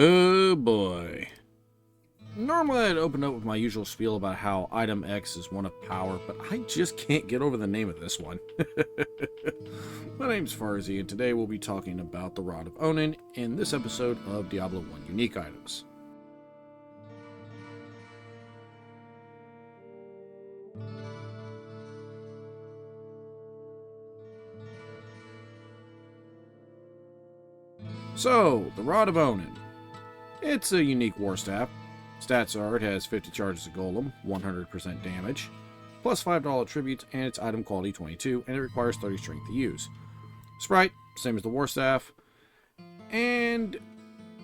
Oh boy. Normally I'd open up with my usual spiel about how item X is one of power, but I just can't get over the name of this one. My name's Farzi, and today we'll be talking about the Rod of Onan in this episode of Diablo 1 Unique Items. So, the Rod of Onan. It's a unique war staff. Stats are, it has 50 charges of golem, 100% damage, plus $5 attributes, and its item quality 22, and it requires 30 strength to use. Sprite, same as the war staff, and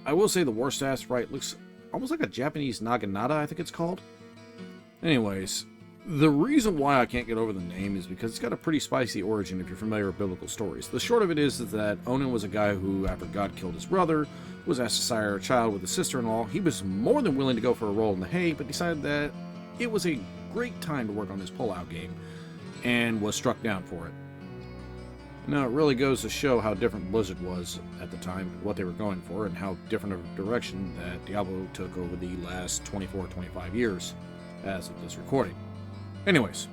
I will say the war staff sprite looks almost like a Japanese naginata, I think it's called. Anyways, the reason why I can't get over the name is because it's got a pretty spicy origin if you're familiar with biblical stories. The short of it is that Onan was a guy who, after God killed his brother, was asked to sire a child with his sister-in-law. He was more than willing to go for a roll in the hay, but decided that it was a great time to work on his pull-out game, and was struck down for it. Now, it really goes to show how different Blizzard was at the time, what they were going for, and how different of a direction that Diablo took over the last 24-25 years as of this recording. Anyways,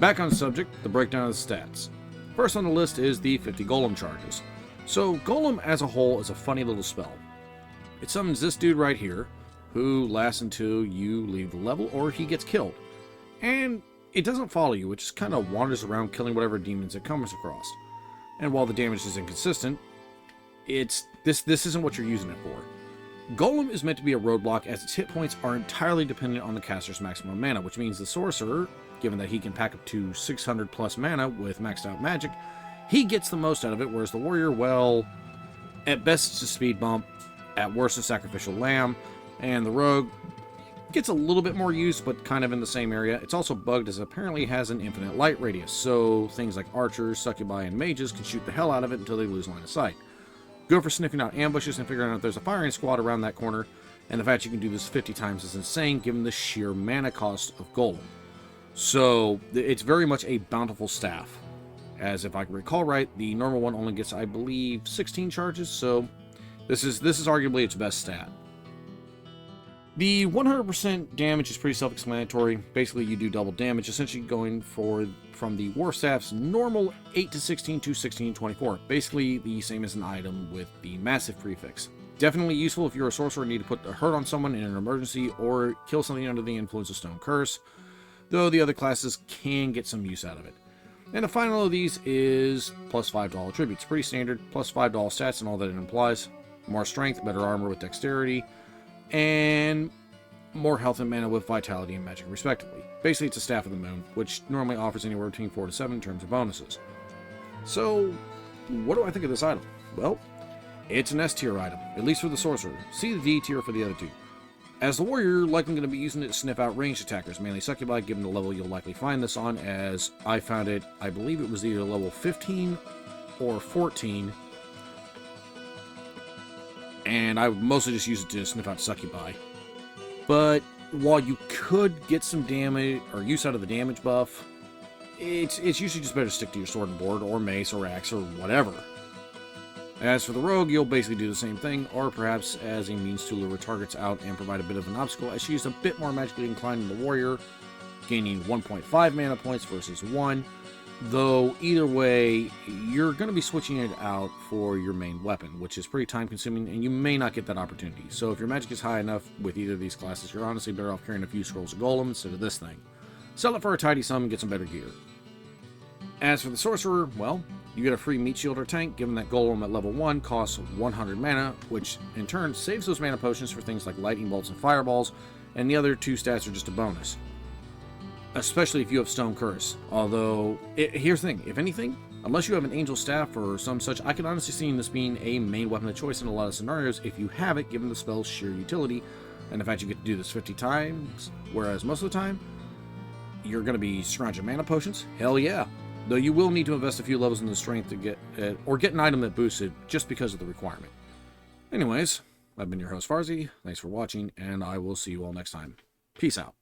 back on the subject, the breakdown of the stats. First on the list is the 50 golem charges. So, golem as a whole is a funny little spell. It summons this dude right here, who lasts until you leave the level or he gets killed. And it doesn't follow you, it just kind of wanders around killing whatever demons it comes across. And while the damage is inconsistent, this isn't what you're using it for. Golem is meant to be a roadblock as its hit points are entirely dependent on the caster's maximum mana, which means the sorcerer, given that he can pack up to 600 plus mana with maxed out magic, he gets the most out of it, whereas the warrior, well, at best it's a speed bump, at worst a sacrificial lamb, and the rogue gets a little bit more use, but kind of in the same area. It's also bugged as it apparently has an infinite light radius, so things like archers, succubi, and mages can shoot the hell out of it until they lose line of sight. Go for sniffing out ambushes and figuring out if there's a firing squad around that corner, and the fact you can do this 50 times is insane given the sheer mana cost of golem. So, it's very much a bountiful staff. As if I can recall right, the normal one only gets, I believe, 16 charges, so this is arguably its best stat. The 100% damage is pretty self-explanatory. Basically, you do double damage, essentially going from the war staff's normal 8 to 16 to 16 to 24. Basically, the same as an item with the massive prefix. Definitely useful if you're a sorcerer and need to put a hurt on someone in an emergency or kill something under the influence of Stone Curse, though the other classes can get some use out of it. And the final of these is plus $5 attributes. Pretty standard, plus $5 stats and all that it implies. More strength, better armor with dexterity, and more health and mana with vitality and magic respectively. Basically, it's a Staff of the Moon, which normally offers anywhere between 4 to 7 in terms of bonuses. So, what do I think of this item? Well, it's an S tier item, at least for the sorcerer. See the D tier for the other two. As the warrior, you're likely going to be using it to sniff out ranged attackers, mainly succubi, given the level you'll likely find this on, as I found it, I believe it was either level 15 or 14, and I would mostly just use it to sniff out succubi. But while you could get some damage or use out of the damage buff, it's usually just better to stick to your sword and board or mace or axe or whatever. As for the rogue, you'll basically do the same thing, or perhaps as a means to lure targets out and provide a bit of an obstacle, as she's a bit more magically inclined than the warrior, gaining 1.5 mana points versus 1, though either way, you're going to be switching it out for your main weapon, which is pretty time consuming, and you may not get that opportunity. So if your magic is high enough with either of these classes, you're honestly better off carrying a few scrolls of golem instead of this thing. Sell it for a tidy sum and get some better gear. As for the sorcerer, well, you get a free meat shield or tank, given that golem at level 1 costs 100 mana, which in turn saves those mana potions for things like lightning bolts and fireballs, and the other two stats are just a bonus. Especially if you have Stone Curse. Although, here's the thing, if anything, unless you have an angel staff or some such, I can honestly see this being a main weapon of choice in a lot of scenarios if you have it, given the spell's sheer utility, and the fact you get to do this 50 times, whereas most of the time, you're going to be scrounging mana potions. Hell yeah! Though you will need to invest a few levels in the strength to get it, or get an item that boosts it just because of the requirement. Anyways, I've been your host Farzi, thanks for watching, and I will see you all next time. Peace out.